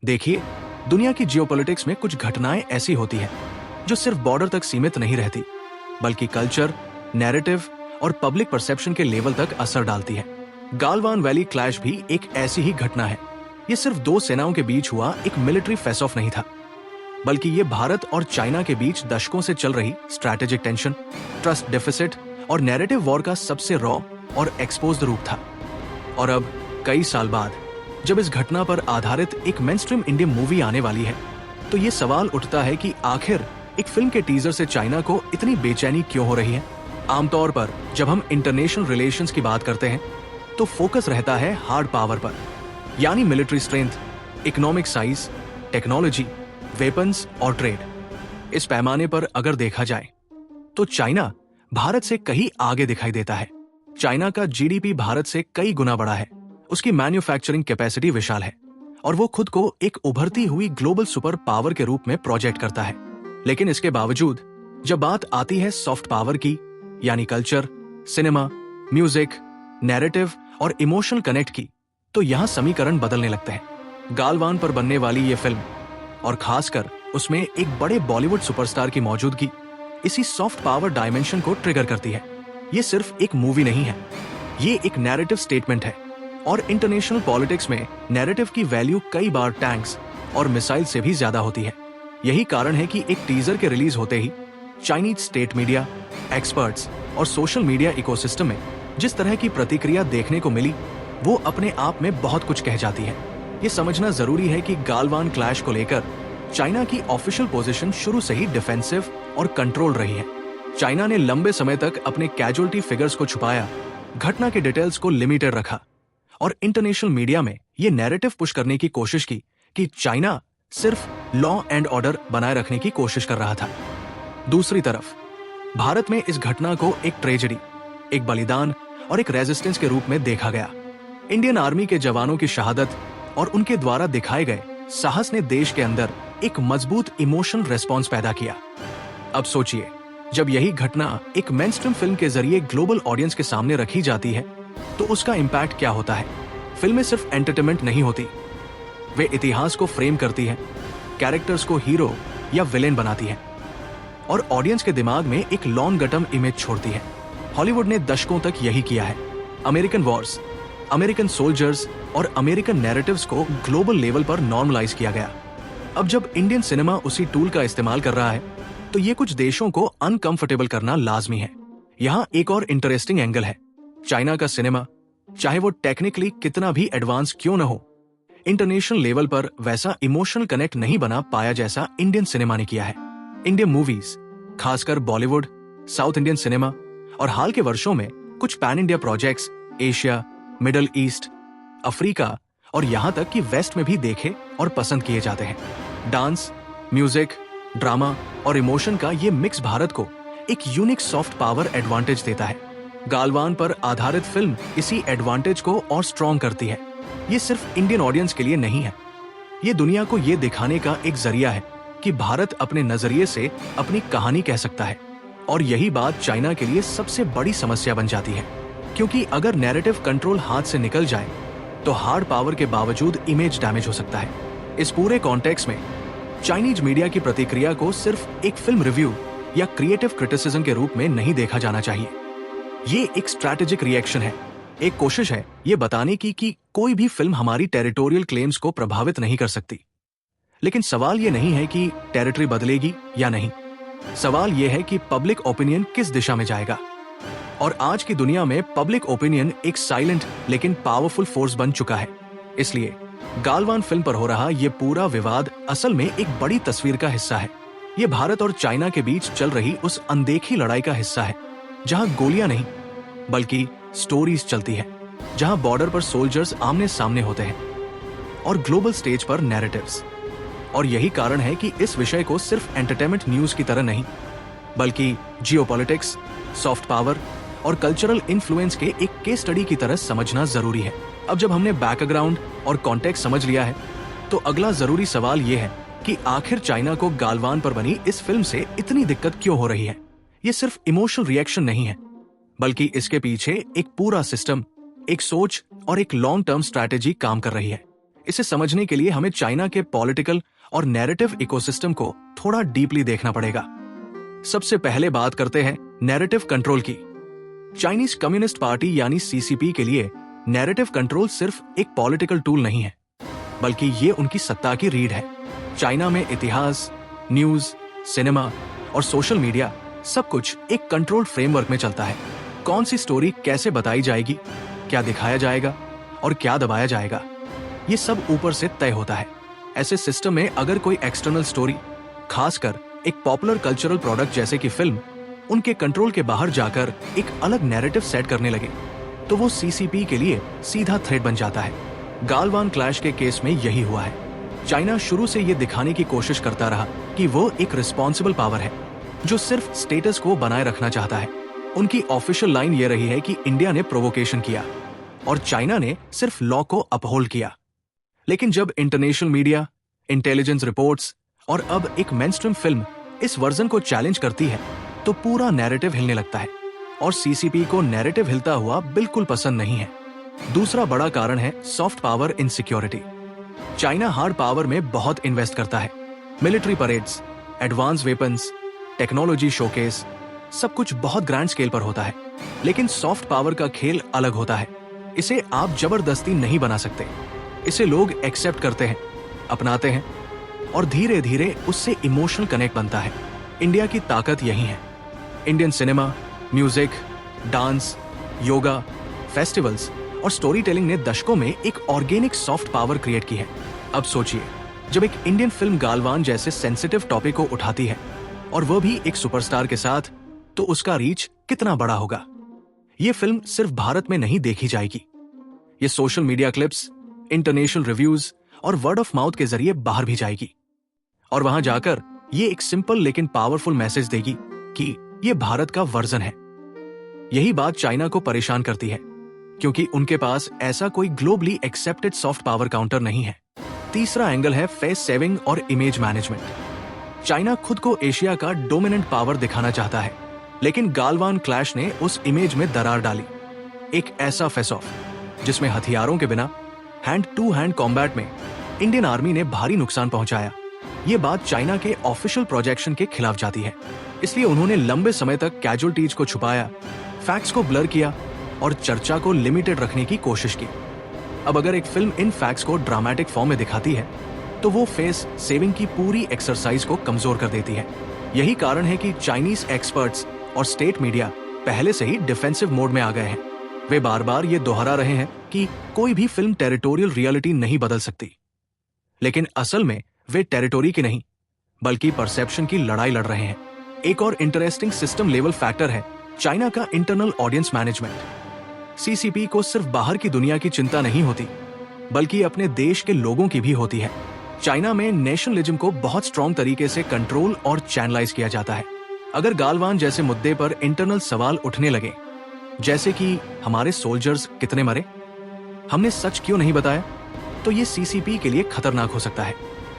देखिए, दुनिया की जियोपॉलिटिक्स में कुछ घटनाएं ऐसी होती हैं जो सिर्फ बॉर्डर तक सीमित नहीं रहती, बल्कि कल्चर, नैरेटिव और पब्लिक परसेप्शन के लेवल तक असर डालती है। गालवान वैली क्लैश भी एक ऐसी ही घटना है। ये सिर्फ दो सेनाओं के बीच हुआ एक मिलिट्री फेस ऑफ नहीं था, बल्कि ये भारत और चाइना के बीच दशकों से चल रही स्ट्रैटेजिक टेंशन, ट्रस्ट डेफिसिट और नैरेटिव वॉर का सबसे रॉ और एक्सपोज्ड रूप था। और अब कई साल बाद जब इस घटना पर आधारित एक मेनस्ट्रीम इंडियन मूवी आने वाली है, तो ये सवाल उठता है कि आखिर एक फिल्म के टीजर से चाइना को इतनी बेचैनी क्यों हो रही है। आमतौर पर जब हम इंटरनेशनल रिलेशंस की बात करते हैं तो फोकस रहता है हार्ड पावर पर, यानी military strength, economic size, technology, weapons और ट्रेड। इस पैमाने पर अगर देखा जाए तो चाइना भारत से कहीं आगे दिखाई देता है। चाइना का जीडीपी भारत से कई गुना बड़ा है, उसकी मैन्युफैक्चरिंग कैपेसिटी विशाल है और वो खुद को एक उभरती हुई ग्लोबल सुपर पावर के रूप में प्रोजेक्ट करता है। लेकिन इसके बावजूद जब बात आती है सॉफ्ट पावर की, यानी कल्चर, सिनेमा, म्यूजिक, नैरेटिव और इमोशनल कनेक्ट की, तो यहाँ समीकरण बदलने लगते हैं। गालवान पर बनने वाली ये फिल्म और खासकर उसमें एक बड़े बॉलीवुड सुपरस्टार की मौजूदगी इसी सॉफ्ट पावर डायमेंशन को ट्रिगर करती है। ये सिर्फ एक मूवी नहीं है, ये एक नैरेटिव स्टेटमेंट है और इंटरनेशनल पॉलिटिक्स में नैरेटिव की वैल्यू कई बार टैंक्स और मिसाइल से भी ज्यादा होती है। यही कारण है कि एक टीजर के रिलीज होते ही चाइनीज स्टेट मीडिया, एक्सपर्ट्स और सोशल मीडिया इकोसिस्टम में जिस तरह की प्रतिक्रिया देखने को मिली, वो अपने आप में बहुत कुछ कह जाती है। ये समझना जरूरी है कि गालवान क्लैश को लेकर चाइना की ऑफिशियल पोजीशन शुरू से ही डिफेंसिव और कंट्रोल रही है। चाइना ने लंबे समय तक अपने कैजुअल्टी फिगर्स को छुपाया, घटना के डिटेल्स को लिमिटेड रखा और इंटरनेशनल मीडिया में ये नैरेटिव पुश करने की कोशिश की कि चाइना सिर्फ लॉ एंड ऑर्डर बनाए रखने की कोशिश कर रहा था। दूसरी तरफ भारत में इस घटना को एक ट्रेजेडी, एक बलिदान और एक रेजिस्टेंस के रूप में देखा गया। इंडियन आर्मी के जवानों की शहादत और उनके द्वारा दिखाए गए साहस ने देश के अंदर एक मजबूत इमोशनल रेस्पॉन्स पैदा किया। अब सोचिए, जब यही घटना एक मेनस्ट्रीम फिल्म के जरिए ग्लोबल ऑडियंस के सामने रखी जाती है, तो उसका इम्पैक्ट क्या होता है। फिल्में सिर्फ एंटरटेनमेंट नहीं होती, वे इतिहास को फ्रेम करती हैं, कैरेक्टर्स को हीरो या विलेन बनाती हैं और ऑडियंस के दिमाग में एक लॉन्ग गटम इमेज छोड़ती है। हॉलीवुड ने दशकों तक यही किया है। अमेरिकन वॉर्स, अमेरिकन सोल्जर्स और अमेरिकन नैरेटिव्स को ग्लोबल लेवल पर नॉर्मलाइज किया गया। अब जब इंडियन सिनेमा उसी टूल का इस्तेमाल कर रहा है, तो ये कुछ देशों को अनकंफर्टेबल करना लाजमी है। यहाँ एक और इंटरेस्टिंग एंगल है। चाइना का सिनेमा, चाहे वो टेक्निकली कितना भी एडवांस क्यों न हो, इंटरनेशनल लेवल पर वैसा इमोशनल कनेक्ट नहीं बना पाया जैसा इंडियन सिनेमा ने किया है। इंडियन मूवीज, खासकर बॉलीवुड, साउथ इंडियन सिनेमा और हाल के वर्षों में कुछ pan India projects Asia, middle east, Africa और यहाँ तक कि वेस्ट में भी देखे और पसंद किए जाते हैं। डांस, म्यूजिक, ड्रामा और इमोशन का ये मिक्स भारत को एक यूनिक सॉफ्ट पावर एडवांटेज देता है। गालवान पर आधारित फिल्म इसी एडवांटेज को और स्ट्रॉन्ग करती है। ये सिर्फ इंडियन ऑडियंस के लिए नहीं है, ये दुनिया को ये दिखाने का एक जरिया है कि भारत अपने नजरिए से अपनी कहानी कह सकता है। और यही बात चाइना के लिए सबसे बड़ी समस्या बन जाती है, क्योंकि अगर नैरेटिव कंट्रोल हाथ से निकल जाए तो हार्ड पावर के बावजूद इमेज डैमेज हो सकता है। इस पूरे कॉन्टेक्स्ट में चाइनीज मीडिया की प्रतिक्रिया को सिर्फ एक फिल्म रिव्यू या क्रिएटिव क्रिटिसिज्म के रूप में नहीं देखा जाना चाहिए। ये एक स्ट्रैटेजिक रिएक्शन है, एक कोशिश है ये बताने की कि कोई भी फिल्म हमारी टेरिटोरियल क्लेम्स को प्रभावित नहीं कर सकती। लेकिन सवाल ये नहीं है कि टेरिटरी बदलेगी या नहीं, सवाल ये है कि पब्लिक ओपिनियन किस दिशा में जाएगा। और आज की दुनिया में पब्लिक ओपिनियन एक साइलेंट लेकिन पावरफुल फोर्स बन चुका है। इसलिए गालवान फिल्म पर हो रहा ये पूरा विवाद असल में एक बड़ी तस्वीर का हिस्सा है। ये भारत और चाइना के बीच चल रही उस अनदेखी लड़ाई का हिस्सा है, जहां गोलियां नहीं बल्कि स्टोरीज चलती है, जहां बॉर्डर पर सोल्जर्स आमने सामने होते हैं और ग्लोबल स्टेज पर नैरेटिव्स। और यही कारण है कि इस विषय को सिर्फ एंटरटेनमेंट न्यूज की तरह नहीं, बल्कि जियोपॉलिटिक्स, सॉफ्ट पावर और कल्चरल इन्फ्लुएंस के एक केस स्टडी की तरह समझना जरूरी है। अब जब हमने बैकग्राउंड और कॉन्टेक्स्ट समझ लिया है, तो अगला जरूरी सवाल यह है कि आखिर चाइना को गालवान पर बनी इस फिल्म से इतनी दिक्कत क्यों हो रही है। ये सिर्फ इमोशनल रिएक्शन नहीं है, बल्कि इसके पीछे एक पूरा सिस्टम, एक सोच और एक लॉन्ग टर्म स्ट्रैटेजी काम कर रही है। इसे समझने के लिए हमें चाइना के पॉलिटिकल और नैरेटिव इकोसिस्टम को थोड़ा डीपली देखना पड़ेगा। सबसे पहले बात करते हैं नैरेटिव कंट्रोल की। चाइनीज कम्युनिस्ट पार्टी यानी सीसीपी के लिए नैरेटिव कंट्रोल सिर्फ एक पॉलिटिकल टूल नहीं है, बल्कि ये उनकी सत्ता की रीढ़ है। चाइना में इतिहास, न्यूज, सिनेमा और सोशल मीडिया सब कुछ एक कंट्रोल्ड फ्रेमवर्क में चलता है। कौन सी स्टोरी कैसे बताई जाएगी, क्या दिखाया जाएगा और क्या दबाया जाएगा, ये सब ऊपर से तय होता है। ऐसे सिस्टम में अगर कोई एक्सटर्नल स्टोरी, खासकर एक पॉपुलर कल्चरल प्रोडक्ट जैसे कि फिल्म, उनके कंट्रोल के बाहर जाकर एक अलग नैरेटिव सेट करने लगे, तो वो सीसीपी के लिए सीधा थ्रेट बन जाता है। गालवान क्लैश के केस में यही हुआ है। चाइना शुरू से ये दिखाने की कोशिश करता रहा कि वो एक रिस्पॉन्सिबल पावर है जो सिर्फ स्टेटस को बनाए रखना चाहता है। उनकी ऑफिशियल लाइन ये रही है कि इंडिया ने प्रोवोकेशन किया और चाइना ने सिर्फ लॉ को अपहोल्ड किया। लेकिन जब इंटरनेशनल मीडिया, इंटेलिजेंस रिपोर्ट्स और अब एक मेनस्ट्रीम फिल्म इस वर्जन को चैलेंज करती है, तो पूरा नैरेटिव हिलने लगता है और सीसीपी को नैरेटिव हिलता हुआ बिल्कुल पसंद नहीं है। दूसरा बड़ा कारण है soft power insecurity. China hard power में बहुत इन्वेस्ट करता है। Military parades, advance weapons, technology showcase, सब कुछ बहुत ग्रैंड स्केल पर होता है। लेकिन सॉफ्ट पावर का खेल अलग होता है। इसे आप जबरदस्ती नहीं बना सकते। इसे लोग एक्सेप्ट करते हैं, अपनाते हैं और धीरे धीरे उससे इमोशनल कनेक्ट बनता है। इंडिया की ताकत यही है। Indian cinema, music, dance, yoga, festivals और स्टोरी टेलिंग ने दशकों में एक ऑर्गेनिक सॉफ्ट पावर क्रिएट की है। अब सोचिए, जब एक इंडियन फिल्म गालवान जैसे सेंसिटिव टॉपिक को उठाती है और वह भी एक सुपरस्टार के साथ, तो उसका रीच कितना बड़ा होगा। यह फिल्म सिर्फ भारत में नहीं देखी जाएगी, ये social media clips, international reviews और वर्ड ऑफ माउथ के जरिए बाहर भी जाएगी और वहां जाकर ये एक सिंपल लेकिन पावरफुल मैसेज देगी कि ये भारत का वर्जन है। यही बात चाइना को परेशान करती है, क्योंकि उनके पास ऐसा कोई globally accepted soft power counter नहीं है। तीसरा एंगल है फेस सेविंग और इमेज मैनेजमेंट। चाइना खुद को एशिया का डोमिनेंट पावर दिखाना चाहता है, लेकिन गालवान क्लैश ने उस इमेज में दरार डाली। एक ऐसा फेस ऑफ जिसमें हथियारों के बिना हैंड टू हैंड कॉम्बैट में इंडियन आर्मी ने भारी नुकसान पहुंचाया। ये बात चाइना के ऑफिशियल प्रोजेक्शन के खिलाफ जाती है। इसलिए उन्होंने लंबे समय तक कैजुअल्टीज को छुपाया, फैक्ट्स को ब्लर किया और चर्चा को लिमिटेड रखने की कोशिश की। अब अगर एक फिल्म इन फैक्ट्स को ड्रामेटिक फॉर्म में दिखाती है, तो वो फेस सेविंग की पूरी एक्सरसाइज को कमजोर कर देती है। यही कारण है कि चाइनीज एक्सपर्ट्स और स्टेट मीडिया पहले से ही डिफेंसिव मोड में आ गए हैं। वे बार बार ये दोहरा रहे हैं कि कोई भी फिल्म टेरिटोरियल रियलिटी नहीं बदल सकती, लेकिन असल में वे टेरिटोरी की नहीं बल्कि परसेप्शन की लड़ाई लड़ रहे हैं। एक और इंटरेस्टिंग सिस्टम लेवल फैक्टर है चाइना का इंटरनल ऑडियंस मैनेजमेंट। सीसीपी को सिर्फ बाहर की दुनिया की चिंता नहीं होती, बल्कि अपने देश के लोगों की भी होती है। चाइना में नेशनलिज्म को बहुत स्ट्रॉन्ग तरीके से कंट्रोल और चैनलाइज किया जाता है। अगर गालवान जैसे मुद्दे पर इंटरनल सवाल उठने लगे, जैसे कि हमारे सोल्जर्स कितने मरे, हमने सच क्यों नहीं बताया, तो ये सीसीपी के लिए खतरनाक हो सकता है।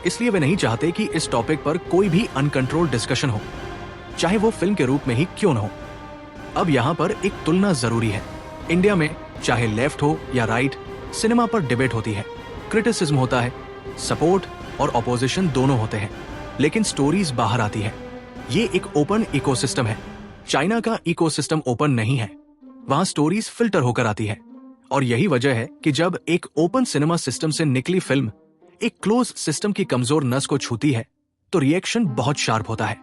इसलिए वे नहीं चाहते कि इस टॉपिक पर कोई भी अनकंट्रोल्ड डिस्कशन हो, चाहे वो फिल्म के रूप में ही क्यों न हो। अब यहाँ पर एक तुलना जरूरी है। इंडिया में चाहे लेफ्ट हो या राइट, सिनेमा पर डिबेट होती है, क्रिटिसिज्म होता है, सपोर्ट और ऑपोजिशन दोनों होते हैं, लेकिन स्टोरीज बाहर आती है। ये एक ओपन इकोसिस्टम है। चाइना का इकोसिस्टम ओपन नहीं है, वहां स्टोरीज फिल्टर होकर आती है। और यही वजह है कि जब एक ओपन सिनेमा सिस्टम से निकली फिल्म एक क्लोज सिस्टम की कमजोर नस को छूती है, तो रिएक्शन बहुत शार्प होता है।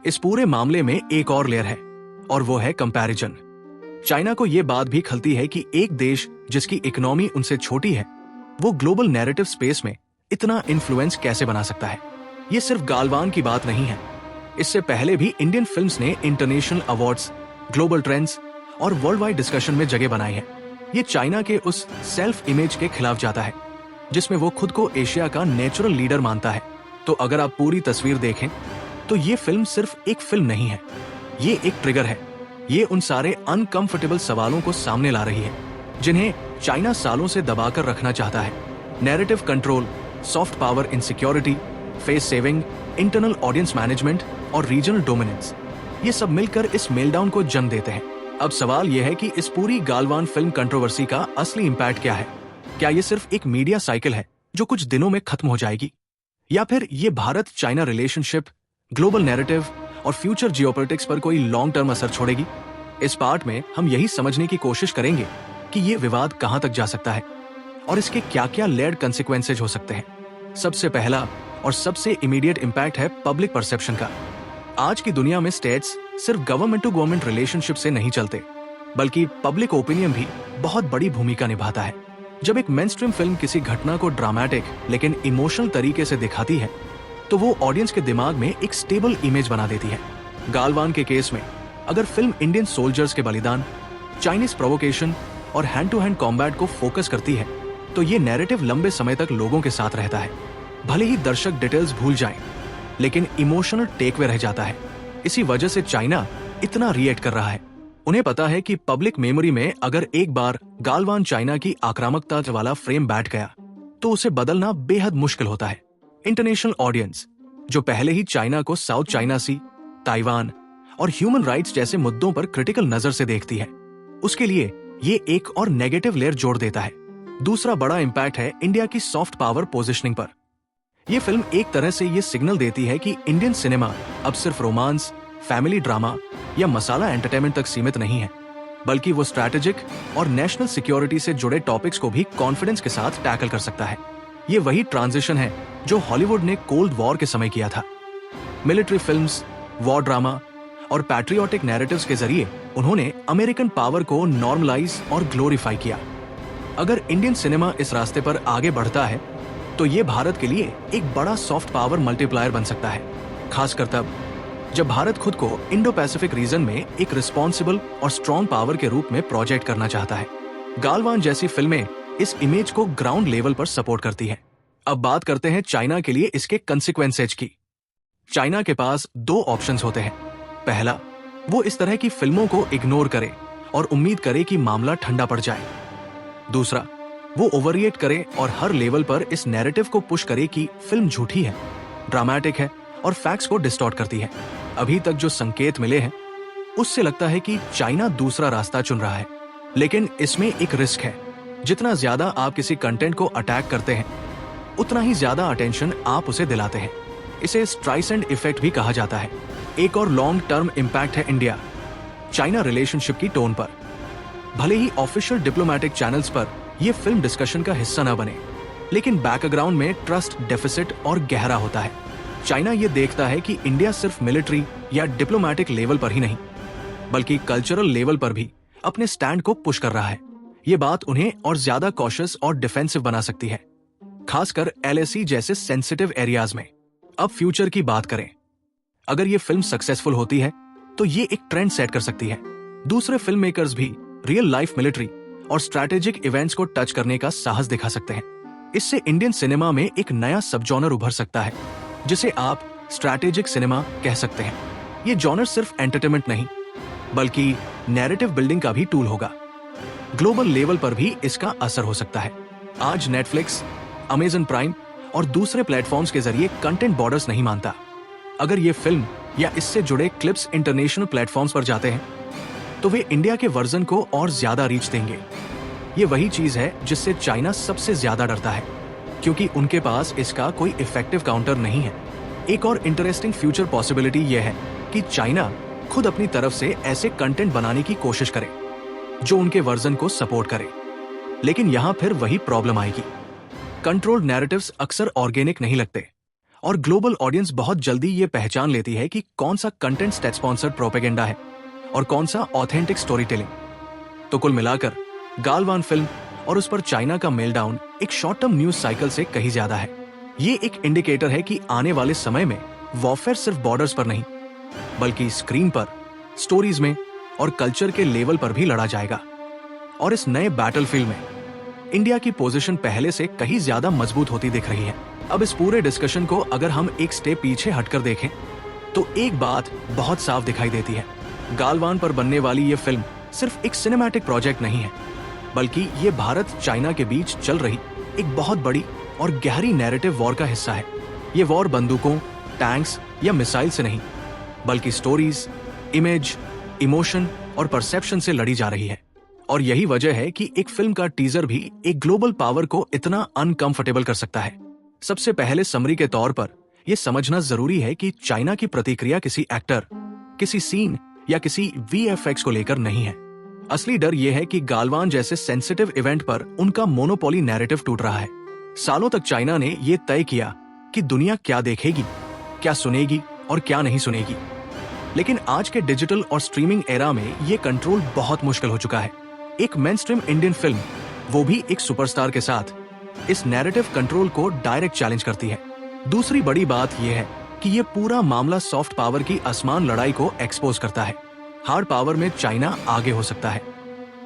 इस पूरे मामले में एक और लेयर है, और वो है कंपैरिजन। चाइना को यह बात भी खलती है कि एक देश जिसकी इकोनॉमी उनसे छोटी है, वो ग्लोबल नैरेटिव स्पेस में इतना इन्फ्लुएंस कैसे बना सकता है। ये सिर्फ गालवान की बात नहीं है। इससे पहले भी इंडियन फिल्म्स ने इंटरनेशनल अवार्ड्स, ग्लोबल ट्रेंड्स और वर्ल्ड वाइड डिस्कशन में जगह बनाई है। ये चाइना के उस सेल्फ इमेज के खिलाफ जाता है जिसमें वो खुद को एशिया का नेचुरल लीडर मानता है। तो अगर आप पूरी तस्वीर देखें, तो ये फिल्म सिर्फ एक फिल्म नहीं है, ये एक ट्रिगर है। ये उन सारे अनकंफर्टेबल सवालों को सामने ला रही है जिन्हें चाइना सालों से दबाकर रखना चाहता है। Narrative control, soft power insecurity, face saving, internal audience management और रीजनल डोमिनेंस, ये सब मिलकर इस मेलडाउन को जन्म देते हैं। अब सवाल यह है कि इस पूरी गालवान फिल्म कंट्रोवर्सी का असली इंपैक्ट क्या है। क्या ये सिर्फ एक मीडिया साइकिल है जो कुछ दिनों में खत्म हो जाएगी, या फिर ये Bharat China relationship, global narrative और फ्यूचर जियोपॉलिटिक्स पर कोई लॉन्ग टर्म असर छोड़ेगी। इस पार्ट में हम यही समझने की कोशिश करेंगे कि ये विवाद कहां तक जा सकता है और इसके क्या क्या लेयर्ड कंसिक्वेंसेज हो सकते हैं। सबसे पहला और सबसे इमीडिएट इंपैक्ट है पब्लिक परसेप्शन का। आज की दुनिया में स्टेट्स सिर्फ गवर्नमेंट टू गवर्नमेंट रिलेशनशिप से नहीं चलते, बल्कि पब्लिक ओपिनियन भी बहुत बड़ी भूमिका निभाता है। जब एक मेनस्ट्रीम फिल्म किसी घटना को ड्रामेटिक लेकिन इमोशनल तरीके से दिखाती है, तो वो ऑडियंस के दिमाग में एक स्टेबल इमेज बना देती है। गालवान के केस में अगर फिल्म इंडियन सोल्जर्स के बलिदान, चाइनीज प्रोवोकेशन और हैंड टू हैंड कॉम्बैट को फोकस करती है, तो ये नैरेटिव लंबे समय तक लोगों के साथ रहता है। भले ही दर्शक डिटेल्स भूल जाएं, लेकिन इमोशनल टेकअवे रह जाता है। इसी वजह से चाइना इतना रिएक्ट कर रहा है। उन्हें पता है कि पब्लिक मेमोरी में अगर एक बार गालवान चाइना की आक्रामकता वाला फ्रेम बैठ गया, तो उसे बदलना बेहद मुश्किल होता है। इंटरनेशनल ऑडियंस, जो पहले ही चाइना को साउथ चाइना सी, ताइवान और ह्यूमन राइट्स जैसे मुद्दों पर क्रिटिकल नजर से देखती है, उसके लिए ये एक और नेगेटिव लेयर जोड़ देता है। दूसरा बड़ा इंपैक्ट है इंडिया की सॉफ्ट पावर पोजिशनिंग पर। यह फिल्म एक तरह से ये सिग्नल देती है कि इंडियन सिनेमा अब सिर्फ रोमांस, फैमिली ड्रामा या मसाला एंटरटेनमेंट तक सीमित नहीं है, बल्कि वो स्ट्रैटेजिक और नेशनल सिक्योरिटी से जुड़े टॉपिक्स को भी कॉन्फिडेंस के साथ टैकल कर सकता है। ये वही ट्रांजिशन है जो हॉलीवुड ने कोल्ड वॉर के समय किया था। मिलिट्री फिल्म्स, वॉर ड्रामा और पैट्रियोटिक नैरेटिव्स के जरिए उन्होंने अमेरिकन पावर को नॉर्मलाइज और ग्लोरीफाई किया। अगर इंडियन सिनेमा इस रास्ते पर आगे बढ़ता है, तो ये भारत के लिए एक बड़ा सॉफ्ट पावर मल्टीप्लायर बन सकता है, खासकर तब जब भारत खुद को इंडो पैसिफिक रीजन में एक रिस्पॉन्सिबल और स्ट्रॉन्ग पावर के रूप में प्रोजेक्ट करना चाहता है। गालवान जैसी फिल्में इस इमेज को ग्राउंड लेवल पर सपोर्ट करती हैं। अब बात करते हैं चाइना के लिए इसके कंसिक्वेंसेज की। चाइना के पास दो ऑप्शंस होते हैं। पहला, वो इस तरह की फिल्मों को इग्नोर करे और उम्मीद करे कि मामला ठंडा पड़ जाए। दूसरा, वो ओवररिएक्ट करे और हर लेवल पर इस नैरेटिव को पुश करे कि फिल्म झूठी है, ड्रामेटिक है और फैक्ट्स को डिस्टॉर्ट करती है। अभी तक जो संकेत मिले हैं, उससे लगता है कि चाइना दूसरा रास्ता चुन रहा है। लेकिन इसमें एक रिस्क है। जितना ज्यादा आप किसी कंटेंट को अटैक करते हैं, उतना ही ज्यादा अटेंशन आप उसे दिलाते हैं। इसे स्ट्राइसेंड इफेक्ट भी कहा जाता है। एक और लॉन्ग टर्म इंपैक्ट है इंडिया चाइना रिलेशनशिप की टोन पर। भले ही ऑफिशियल डिप्लोमेटिक चैनल्स पर यह फिल्म डिस्कशन का हिस्सा न बने, लेकिन बैकग्राउंड में ट्रस्ट डेफिसिट और गहरा होता है। चाइना ये देखता है कि इंडिया सिर्फ मिलिट्री या डिप्लोमेटिक लेवल पर ही नहीं, बल्कि कल्चरल लेवल पर भी अपने स्टैंड को पुश कर रहा है। ये बात उन्हें और ज्यादा कॉशियस और डिफेंसिव बना सकती है, खासकर LAC जैसे सेंसिटिव एरियाज में। अब फ्यूचर की बात करें। अगर ये फिल्म सक्सेसफुल होती है, तो ये एक ट्रेंड सेट कर सकती है। दूसरे फिल्म मेकर्स भी रियल लाइफ मिलिट्री और स्ट्रैटेजिक इवेंट्स को टच करने का साहस दिखा सकते हैं। इससे इंडियन सिनेमा में एक नया सब जॉनर उभर सकता है, जिसे आप स्ट्रैटेजिक सिनेमा कह सकते हैं। ये जॉनर सिर्फ एंटरटेनमेंट नहीं, बल्कि नैरेटिव बिल्डिंग का भी टूल होगा। ग्लोबल लेवल पर भी इसका असर हो सकता है। आज नेटफ्लिक्स, अमेजन प्राइम और दूसरे प्लेटफॉर्म्स के जरिए कंटेंट बॉर्डर्स नहीं मानता। अगर ये फिल्म या इससे जुड़े क्लिप्स इंटरनेशनल प्लेटफॉर्म्स पर जाते हैं, तो वे इंडिया के वर्जन को और ज्यादा रीच देंगे। ये वही चीज है जिससे चाइना सबसे ज्यादा डरता है, क्योंकि उनके पास इसका कोई इफेक्टिव काउंटर नहीं है। एक और इंटरेस्टिंग फ्यूचर पॉसिबिलिटी यह है कि चाइना खुद अपनी तरफ से ऐसे कंटेंट बनाने की कोशिश करे जो उनके वर्जन को सपोर्ट करे। लेकिन यहां फिर वही प्रॉब्लम आएगी। कंट्रोल्ड नैरेटिव्स अक्सर ऑर्गेनिक नहीं लगते, और ग्लोबल ऑडियंस बहुत जल्दी ये पहचान लेती है कि कौन सा कंटेंट स्टेट स्पॉन्सर्ड प्रोपेगेंडा है और कौन सा ऑथेंटिक स्टोरी टेलिंग। तो कुल मिलाकर गालवान फिल्म और उस पर चाइना का मेलडाउन एक शॉर्ट टर्म न्यूज साइकिल से कहीं ज्यादा है। ये एक इंडिकेटर है कि आने वाले समय में वॉरफेयर सिर्फ बॉर्डर्स पर नहीं, बल्कि स्क्रीन पर, स्टोरीज में और कल्चर के लेवल पर भी लड़ा जाएगा। और इस नए बैटलफील्ड में इंडिया की पोजीशन पहले से कहीं ज्यादा मजबूत होती दिख रही है। अब इस पूरे डिस्कशन को अगर हम एक स्टेप पीछे हटकर देखें, तो एक बात बहुत साफ दिखाई देती है। गालवान पर बनने वाली ये फिल्म सिर्फ एक सिनेमैटिक प्रोजेक्ट नहीं है, बल्कि ये भारत चाइना के बीच चल रही एक बहुत बड़ी और गहरी नैरेटिव वॉर का हिस्सा है। ये वॉर बंदूकों, टैंक्स या मिसाइल से नहीं, बल्कि स्टोरीज, इमेज, इमोशन और परसेप्शन से लड़ी जा रही है। और यही वजह है कि एक फिल्म का टीजर भी एक ग्लोबल पावर को इतना अनकंफर्टेबल कर सकता है। सबसे पहले समरी के तौर पर यह समझना जरूरी है कि चाइना की प्रतिक्रिया किसी एक्टर, किसी सीन या किसी वीएफएक्स को लेकर नहीं है। असली डर यह है कि गालवान जैसे सेंसिटिव इवेंट पर उनका मोनोपोली नैरेटिव टूट रहा है। सालों तक चाइना ने यह तय किया कि दुनिया क्या देखेगी, क्या सुनेगी और क्या नहीं सुनेगी। लेकिन आज के डिजिटल और स्ट्रीमिंग एरा में यह कंट्रोल बहुत मुश्किल हो चुका है। एक मेनस्ट्रीम इंडियन फिल्म, वो भी एक सुपरस्टार के साथ, इस नैरेटिव कंट्रोल को डायरेक्ट चैलेंज करती है। दूसरी बड़ी बात यह है कि यह पूरा मामला सॉफ्ट पावर की आसमान लड़ाई को एक्सपोज करता है। हार्ड पावर में चाइना आगे हो सकता है,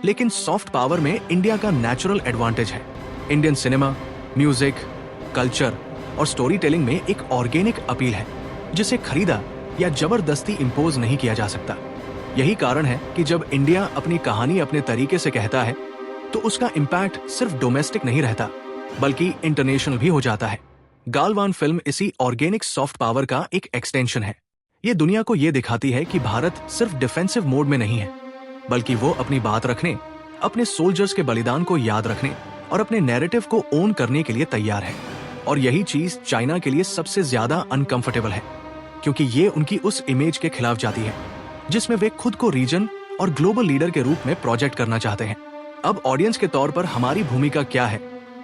लेकिन सॉफ्ट पावर में इंडिया का नेचुरल एडवांटेज है। इंडियन सिनेमा, म्यूजिक, कल्चर और स्टोरी टेलिंग में एक ऑर्गेनिक अपील है जिसे खरीदा या जबरदस्ती इंपोज नहीं किया जा सकता। यही कारण है कि जब इंडिया अपनी कहानी अपने तरीके से कहता है तो उसका इम्पैक्ट सिर्फ डोमेस्टिक नहीं रहता बल्कि इंटरनेशनल भी हो जाता है। गालवान फिल्म इसी ऑर्गेनिक सॉफ्ट पावर का एक एक्सटेंशन है। ये दुनिया को ये दिखाती है कि भारत सिर्फ डिफेंसिव मोड में नहीं है, बल्कि वो अपनी बात रखने, अपने सोल्जर्स के बलिदान को याद रखने और अपने नैरेटिव को ओन करने के लिए तैयार है। और यही चीज चाइना के लिए सबसे ज्यादा अनकंफर्टेबल है, क्योंकि ये उनकी उस इमेज के खिलाफ जाती है जिसमें वे खुद को रीजन और ग्लोबल लीडर के रूप में प्रोजेक्ट करना चाहते हैं। अब ऑडियंस के तौर पर हमारी भूमिका क्या है,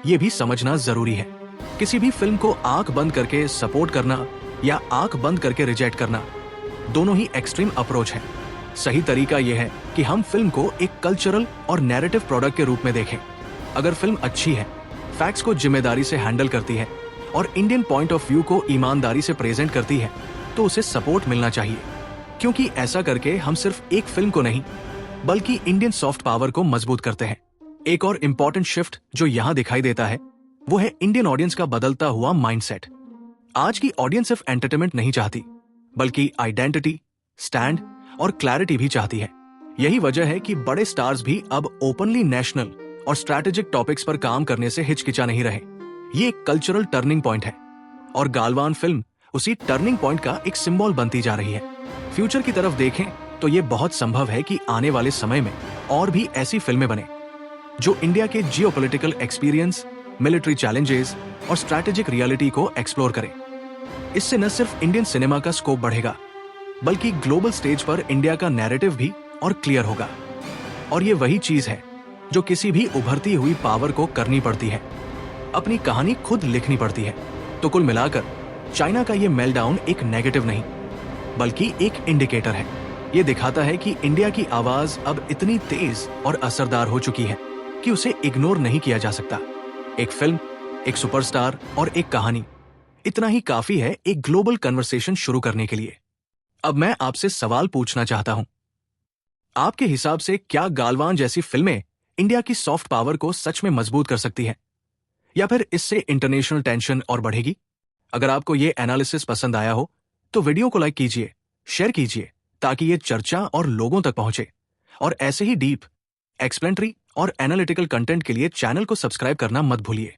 ये भी समझना जरूरी है। किसी भी फिल्म को आंख बंद करके सपोर्ट करना या आंख बंद करके रिजेक्ट करना, दोनों ही एक्सट्रीम अप्रोच है। सही तरीका यह है कि हम फिल्म को एक कल्चरल और नैरेटिव प्रोडक्ट के रूप में देखें। अगर फिल्म अच्छी है, फैक्ट्स को जिम्मेदारी से हैंडल करती है और इंडियन पॉइंट ऑफ व्यू को ईमानदारी से प्रेजेंट करती है, तो उसे सपोर्ट मिलना चाहिए, क्योंकि ऐसा करके हम सिर्फ एक फिल्म को नहीं बल्कि इंडियन सॉफ्ट पावर को मजबूत करते हैं। एक और इम्पोर्टेंट शिफ्ट जो यहाँ दिखाई देता है वो है इंडियन ऑडियंस का बदलता हुआ माइंडसेट। आज की ऑडियंस सिर्फ एंटरटेनमेंट नहीं चाहती बल्कि आइडेंटिटी, स्टैंड और क्लैरिटी भी चाहती है। यही वजह है कि बड़े स्टार्स भी अब ओपनली नेशनल और स्ट्रैटेजिक टॉपिक्स पर काम करने से हिचकिचा नहीं रहे। ये एक कल्चरल टर्निंग पॉइंट है और गालवान फिल्म उसी टर्निंग पॉइंट का एक सिंबल बनती जा रही है। फ्यूचर की तरफ देखें तो ये बहुत संभव है कि आने वाले समय में और भी ऐसी फिल्में बने जो इंडिया के जियोपॉलिटिकल एक्सपीरियंस, मिलिट्री चैलेंजेस और स्ट्रैटेजिक रियलिटी को एक्सप्लोर करें। इससे न सिर्फ इंडियन सिनेमा का स्कोप बढ़ेगा बल्कि ग्लोबल स्टेज पर इंडिया का नैरेटिव भी और क्लियर होगा। और ये वही चीज है जो किसी भी उभरती हुई पावर को करनी पड़ती है, अपनी कहानी खुद लिखनी पड़ती है। तो कुल मिलाकर चाइना का ये मेल्टडाउन एक नेगेटिव नहीं बल्कि एक इंडिकेटर है। ये दिखाता है कि इंडिया की आवाज अब इतनी तेज और असरदार हो चुकी है कि उसे इग्नोर नहीं किया जा सकता। एक फिल्म, एक सुपरस्टार और एक कहानी, इतना ही काफी है एक ग्लोबल कन्वर्सेशन शुरू करने के लिए। अब मैं आपसे सवाल पूछना चाहता हूं, आपके हिसाब से क्या गालवान जैसी फिल्में इंडिया की सॉफ्ट पावर को सच में मजबूत कर सकती हैं, या फिर इससे इंटरनेशनल टेंशन और बढ़ेगी? अगर आपको ये एनालिसिस पसंद आया हो तो वीडियो को लाइक कीजिए, शेयर कीजिए ताकि ये चर्चा और लोगों तक पहुंचे। और ऐसे ही डीप, एक्सप्लेनेटरी और एनालिटिकल कंटेंट के लिए चैनल को सब्सक्राइब करना मत भूलिए।